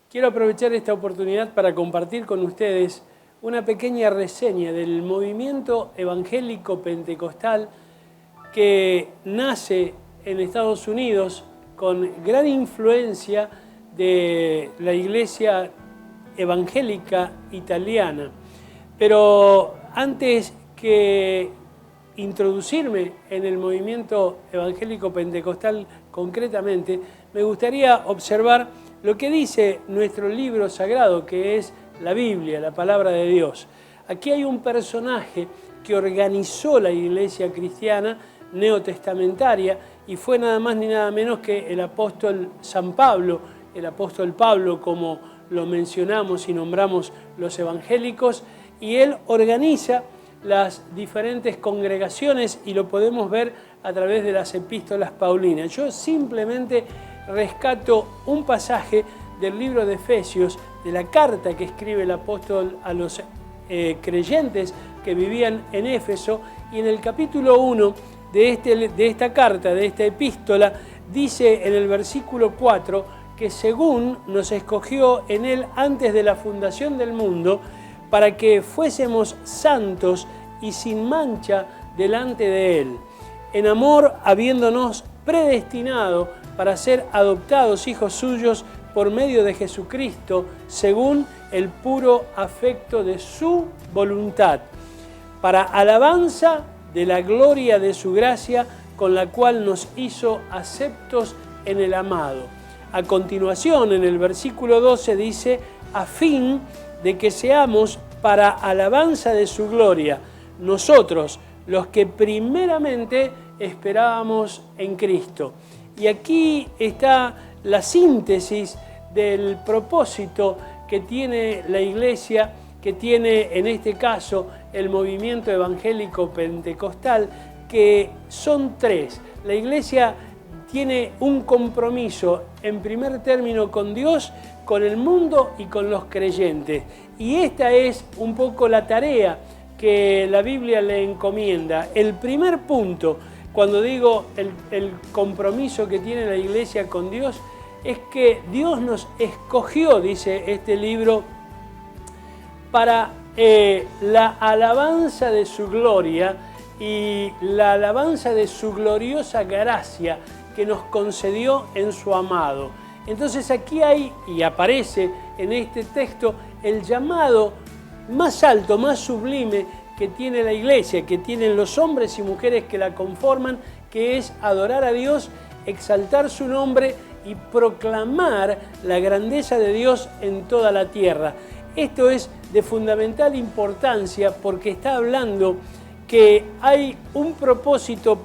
Quiero aprovechar esta oportunidad para compartir con ustedes una pequeña reseña del movimiento evangélico pentecostal que nace en Estados Unidos con gran influencia de la iglesia evangélica italiana. Pero antes que introducirme en el movimiento evangélico pentecostal concretamente, me gustaría observar lo que dice nuestro libro sagrado, que es la Biblia, la palabra de Dios. Aquí hay un personaje que organizó la iglesia cristiana neotestamentaria y fue nada más ni nada menos que el apóstol San Pablo, el apóstol Pablo, como lo mencionamos y nombramos los evangélicos, y él organiza las diferentes congregaciones y lo podemos ver a través de las epístolas paulinas. Yo simplemente rescato un pasaje del libro de Efesios, de la carta que escribe el apóstol a los creyentes que vivían en Éfeso, y en el capítulo 1 de esta carta, de esta epístola, dice en el versículo 4 que según nos escogió en él antes de la fundación del mundo, para que fuésemos santos y sin mancha delante de él, en amor habiéndonos predestinado para ser adoptados hijos suyos por medio de Jesucristo, según el puro afecto de su voluntad, para alabanza de la gloria de su gracia, con la cual nos hizo aceptos en el amado. A continuación, en el versículo 12 dice, a fin de que seamos para alabanza de su gloria, nosotros, los que primeramente esperábamos en Cristo. Y aquí está la síntesis del propósito que tiene la iglesia, que tiene en este caso el movimiento evangélico pentecostal, que son tres. La iglesia tiene un compromiso en primer término con Dios, con el mundo y con los creyentes. Y esta es un poco la tarea que la Biblia le encomienda. El primer punto, cuando digo el compromiso que tiene la iglesia con Dios, es que Dios nos escogió, dice este libro, para la alabanza de su gloria y la alabanza de su gloriosa gracia que nos concedió en su amado. Entonces aquí hay, y aparece en este texto, el llamado más alto, más sublime que tiene la iglesia, que tienen los hombres y mujeres que la conforman, que es adorar a Dios, exaltar su nombre y proclamar la grandeza de Dios en toda la tierra. Esto es de fundamental importancia porque está hablando que hay un propósito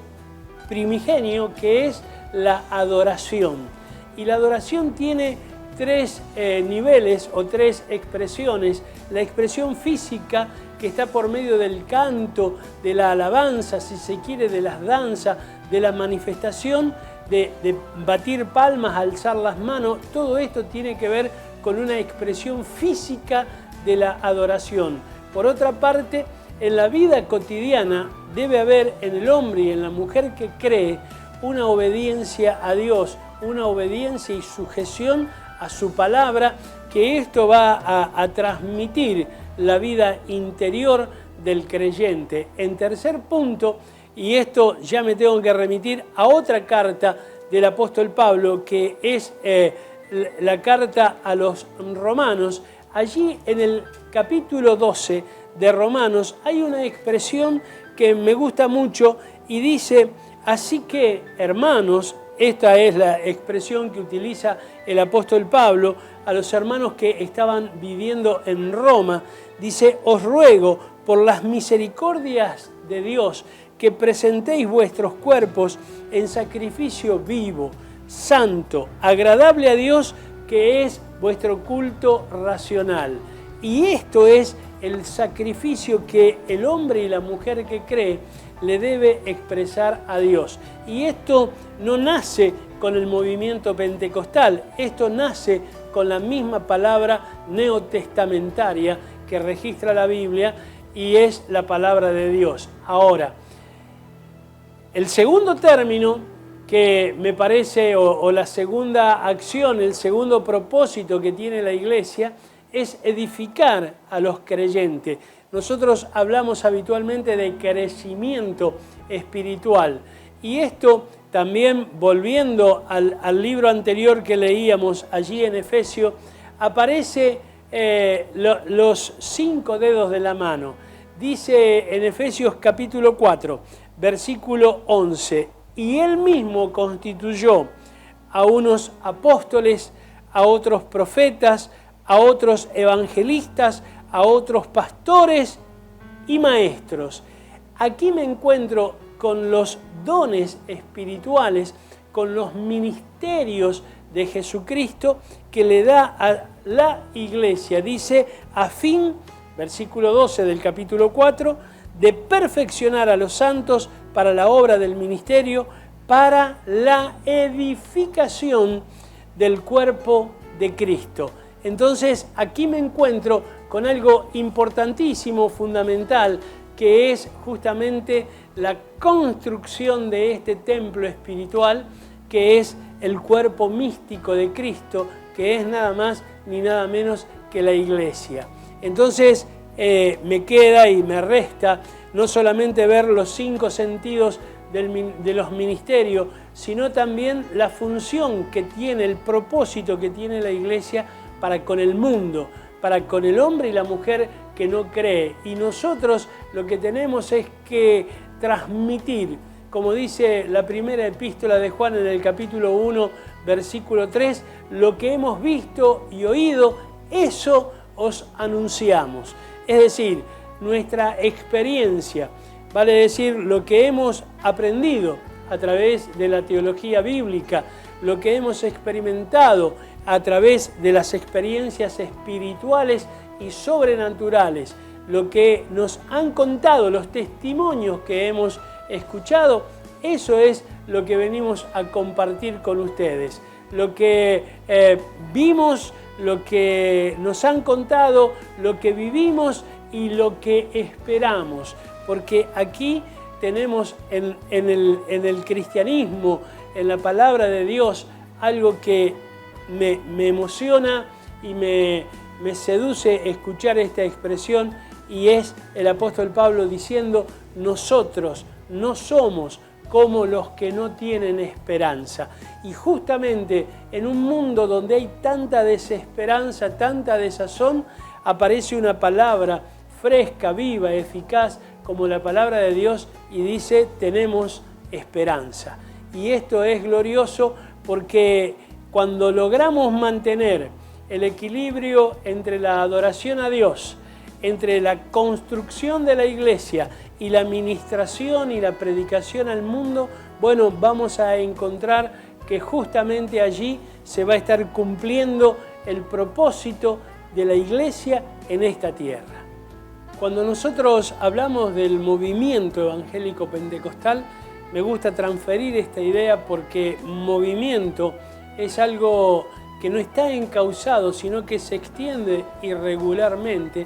primigenio que es la adoración. Y la adoración tiene tres niveles o tres expresiones. La expresión física, que está por medio del canto, de la alabanza, si se quiere, de las danzas, de la manifestación, de batir palmas, alzar las manos. Todo esto tiene que ver con una expresión física de la adoración. Por otra parte, en la vida cotidiana debe haber en el hombre y en la mujer que cree una obediencia a Dios, una obediencia y sujeción a su palabra, que esto va a transmitir la vida interior del creyente. En tercer punto, y esto ya me tengo que remitir a otra carta del apóstol Pablo, que es la carta a los romanos. Allí en el capítulo 12 de Romanos hay una expresión que me gusta mucho y dice, así que, hermanos, esta es la expresión que utiliza el apóstol Pablo a los hermanos que estaban viviendo en Roma. Dice, os ruego por las misericordias de Dios que presentéis vuestros cuerpos en sacrificio vivo, santo, agradable a Dios, que es vuestro culto racional. Y esto es el sacrificio que el hombre y la mujer que cree le debe expresar a Dios. Y esto no nace con el movimiento pentecostal, esto nace con la misma palabra neotestamentaria que registra la Biblia y es la palabra de Dios. Ahora, el segundo término que me parece, o la segunda acción, el segundo propósito que tiene la Iglesia, es edificar a los creyentes. Nosotros hablamos habitualmente de crecimiento espiritual. Y esto también, volviendo al libro anterior que leíamos allí en Efesios, aparece los 5 dedos de la mano. Dice en Efesios capítulo 4, versículo 11, y Él mismo constituyó a unos apóstoles, a otros profetas, a otros evangelistas, a otros pastores y maestros. Aquí me encuentro con los dones espirituales, con los ministerios de Jesucristo que le da a la Iglesia. Dice, a fin, versículo 12 del capítulo 4, de perfeccionar a los santos para la obra del ministerio, para la edificación del cuerpo de Cristo. Entonces, aquí me encuentro con algo importantísimo, fundamental, que es justamente la construcción de este templo espiritual, que es el cuerpo místico de Cristo, que es nada más ni nada menos que la Iglesia. Entonces, me queda y me resta no solamente ver los 5 sentidos de los ministerios, sino también la función que tiene, el propósito que tiene la Iglesia para con el mundo, para con el hombre y la mujer que no cree. Y nosotros lo que tenemos es que transmitir, como dice la primera epístola de Juan en el capítulo 1, versículo 3, lo que hemos visto y oído, eso os anunciamos. Es decir, nuestra experiencia, vale decir, lo que hemos aprendido a través de la teología bíblica, lo que hemos experimentado a través de las experiencias espirituales y sobrenaturales, lo que nos han contado, los testimonios que hemos escuchado, eso es lo que venimos a compartir con ustedes. Lo que vimos, lo que nos han contado, lo que vivimos y lo que esperamos. Porque aquí tenemos en el cristianismo, en la palabra de Dios, algo que me emociona y me seduce escuchar esta expresión, y es el apóstol Pablo diciendo, nosotros no somos como los que no tienen esperanza. Y justamente en un mundo donde hay tanta desesperanza, tanta desazón, aparece una palabra fresca, viva, eficaz, como la palabra de Dios, y dice, tenemos esperanza. Y esto es glorioso porque cuando logramos mantener el equilibrio entre la adoración a Dios, entre la construcción de la Iglesia y la ministración y la predicación al mundo, bueno, vamos a encontrar que justamente allí se va a estar cumpliendo el propósito de la Iglesia en esta tierra. Cuando nosotros hablamos del movimiento evangélico pentecostal, me gusta transferir esta idea porque movimiento es algo que no está encauzado, sino que se extiende irregularmente.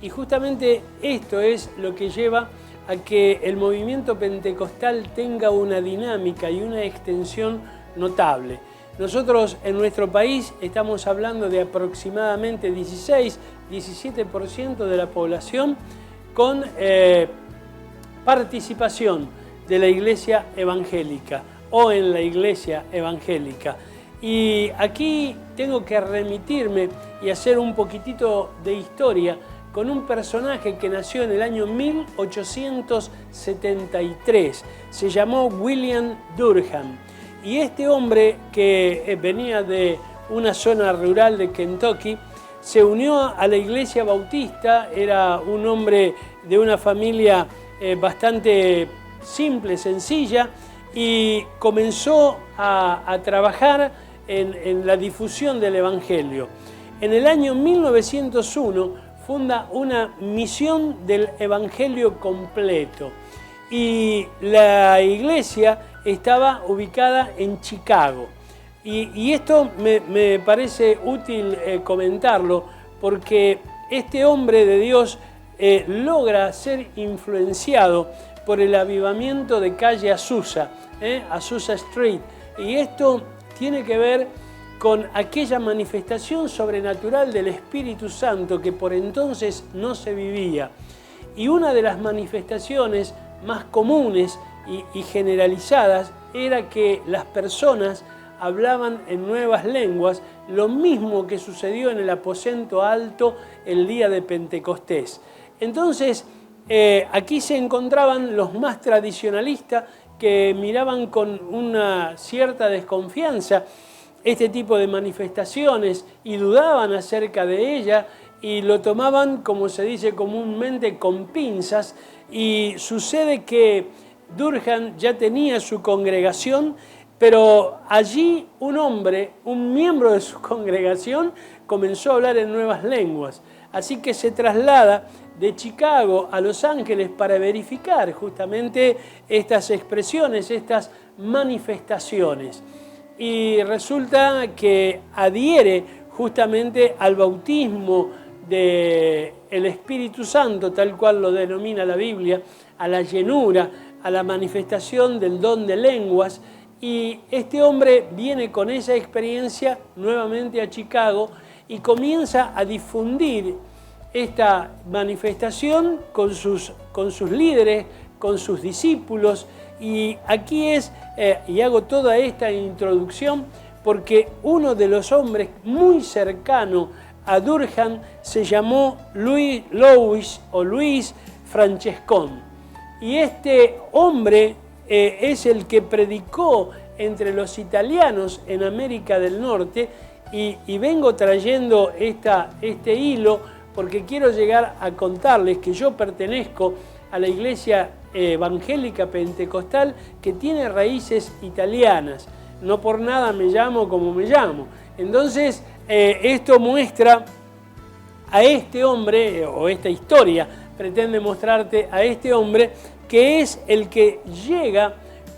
Y justamente esto es lo que lleva a que el movimiento pentecostal tenga una dinámica y una extensión notable. Nosotros en nuestro país estamos hablando de aproximadamente 16-17% de la población con participación de la iglesia evangélica o en la iglesia evangélica. Y aquí tengo que remitirme y hacer un poquitito de historia con un personaje que nació en el año 1873. Se llamó William Durham. Y este hombre, que venía de una zona rural de Kentucky, se unió a la iglesia bautista. Era un hombre de una familia bastante simple, sencilla, y comenzó a trabajar en la difusión del Evangelio. En el año 1901 funda una misión del Evangelio completo, y la iglesia estaba ubicada en Chicago. Y esto me parece útil comentarlo, porque este hombre de Dios logra ser influenciado por el avivamiento de calle Azusa, Azusa Street, Y esto tiene que ver con aquella manifestación sobrenatural del Espíritu Santo que por entonces no se vivía. Y una de las manifestaciones más comunes y generalizadas era que las personas hablaban en nuevas lenguas, lo mismo que sucedió en el aposento alto el día de Pentecostés. Entonces, aquí se encontraban los más tradicionalistas que miraban con una cierta desconfianza este tipo de manifestaciones y dudaban acerca de ella y lo tomaban, como se dice comúnmente, con pinzas. Y sucede que Durkheim ya tenía su congregación, pero allí un hombre, un miembro de su congregación, comenzó a hablar en nuevas lenguas. Así que se traslada de Chicago a Los Ángeles para verificar justamente estas expresiones, estas manifestaciones. Y resulta que adhiere justamente al bautismo del Espíritu Santo, tal cual lo denomina la Biblia, a la llenura, a la manifestación del don de lenguas. Y este hombre viene con esa experiencia nuevamente a Chicago y comienza a difundir esta manifestación con sus líderes, con sus discípulos. Y aquí y hago toda esta introducción porque uno de los hombres muy cercano a Durkheim se llamó Louis Francescon. Y este hombre es el que predicó entre los italianos en América del Norte y vengo trayendo este hilo porque quiero llegar a contarles que yo pertenezco a la iglesia evangélica pentecostal que tiene raíces italianas. No por nada me llamo como me llamo. Entonces, esto muestra a este hombre, o esta historia pretende mostrarte a este hombre, que es el que llega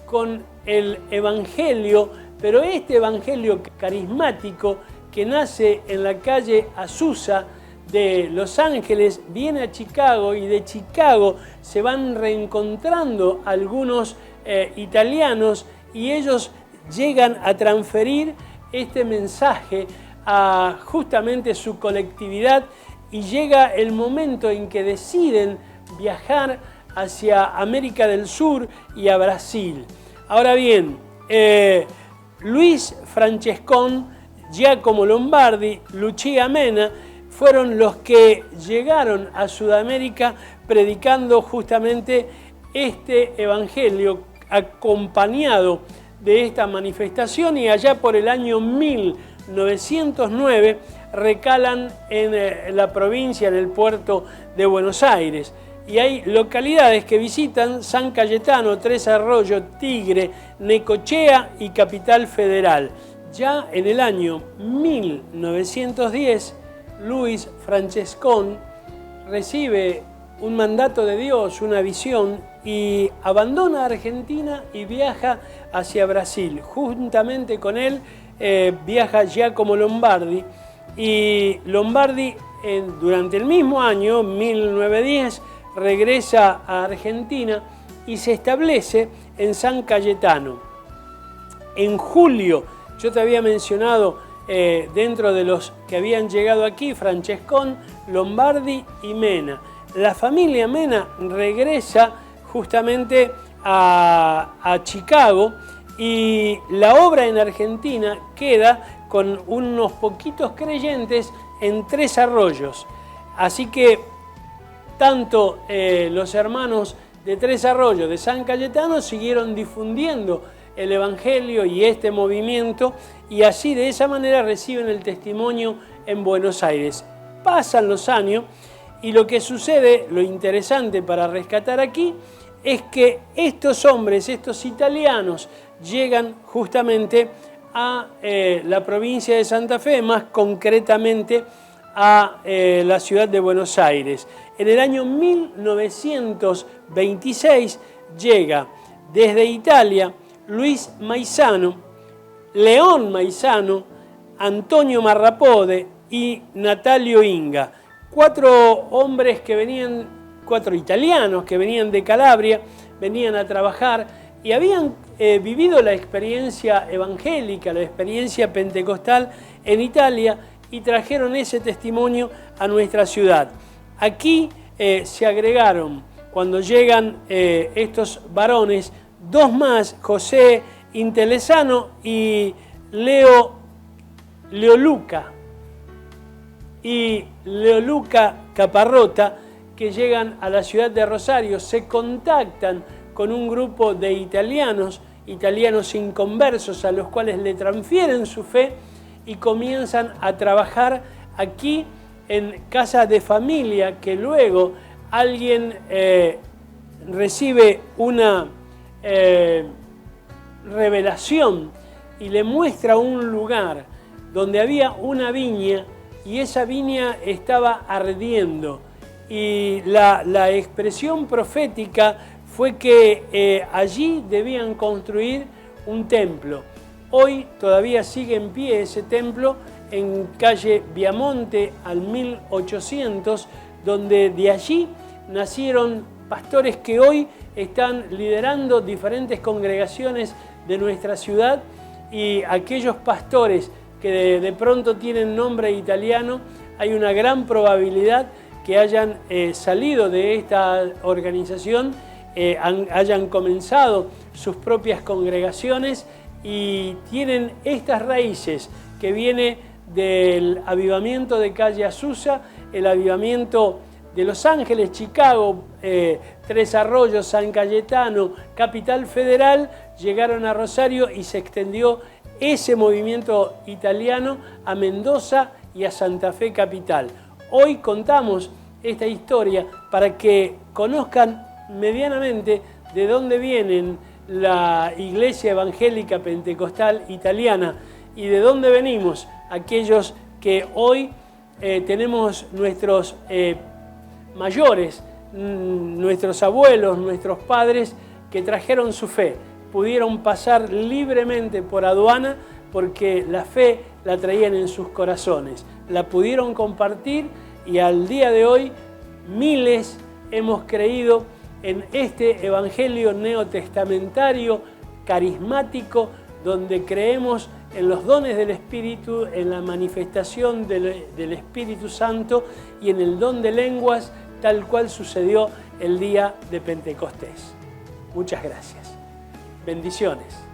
con el evangelio, pero este evangelio carismático que nace en la calle Azusa de Los Ángeles, viene a Chicago y de Chicago se van reencontrando algunos italianos y ellos llegan a transferir este mensaje a justamente su colectividad y llega el momento en que deciden viajar hacia América del Sur y a Brasil. Ahora bien, Luis Francescon, Giacomo Lombardi, Lucia Mena fueron los que llegaron a Sudamérica predicando justamente este evangelio acompañado de esta manifestación y allá por el año 1909 recalan en la provincia, en el puerto de Buenos Aires. Y hay localidades que visitan: San Cayetano, Tres Arroyos, Tigre, Necochea y Capital Federal. Ya en el año 1910, Luis Francescon recibe un mandato de Dios, una visión, y abandona Argentina y viaja hacia Brasil. Juntamente con él viaja Giacomo Lombardi, y Lombardi durante el mismo año, 1910, regresa a Argentina y se establece en San Cayetano. En julio, yo te había mencionado dentro de los que habían llegado aquí, Francescon, Lombardi y Mena. La familia Mena regresa justamente a Chicago y la obra en Argentina queda con unos poquitos creyentes en Tres Arroyos. Así que tanto los hermanos de Tres Arroyos, de San Cayetano, siguieron difundiendo el evangelio y este movimiento, y así de esa manera reciben el testimonio en Buenos Aires. Pasan los años y lo que sucede, lo interesante para rescatar aquí, es que estos hombres, estos italianos, llegan justamente a la provincia de Santa Fe, más concretamente a la ciudad de Buenos Aires. En el año 1926 llega desde Italia Luis Maizano, León Maizano, Antonio Marrapode y Natalio Inga. Cuatro italianos que venían de Calabria, venían a trabajar y habían vivido la experiencia evangélica, la experiencia pentecostal en Italia y trajeron ese testimonio a nuestra ciudad. Aquí se agregaron, cuando llegan estos varones, dos más, José Intelesano y Leoluca Caparrota, que llegan a la ciudad de Rosario, se contactan con un grupo de italianos inconversos, a los cuales le transfieren su fe y comienzan a trabajar aquí en casa de familia, que luego alguien recibe una revelación y le muestra un lugar donde había una viña y esa viña estaba ardiendo. Y la expresión profética fue que allí debían construir un templo. Hoy todavía sigue en pie ese templo en calle Viamonte al 1800, donde de allí nacieron pastores que hoy están liderando diferentes congregaciones de nuestra ciudad, y aquellos pastores que de pronto tienen nombre italiano, hay una gran probabilidad que hayan salido de esta organización, hayan comenzado sus propias congregaciones y tienen estas raíces que viene del avivamiento de Calle Azusa, el avivamiento de Los Ángeles, Chicago, Tres Arroyos, San Cayetano, Capital Federal, llegaron a Rosario y se extendió ese movimiento italiano a Mendoza y a Santa Fe capital. Hoy contamos esta historia para que conozcan medianamente de dónde vienen la Iglesia Evangélica Pentecostal Italiana y de dónde venimos aquellos que hoy tenemos nuestros mayores, nuestros abuelos, nuestros padres que trajeron su fe, pudieron pasar libremente por aduana porque la fe la traían en sus corazones, la pudieron compartir y al día de hoy miles hemos creído en este evangelio neotestamentario carismático, donde creemos en los dones del Espíritu, en la manifestación del Espíritu Santo y en el don de lenguas, tal cual sucedió el día de Pentecostés. Muchas gracias. Bendiciones.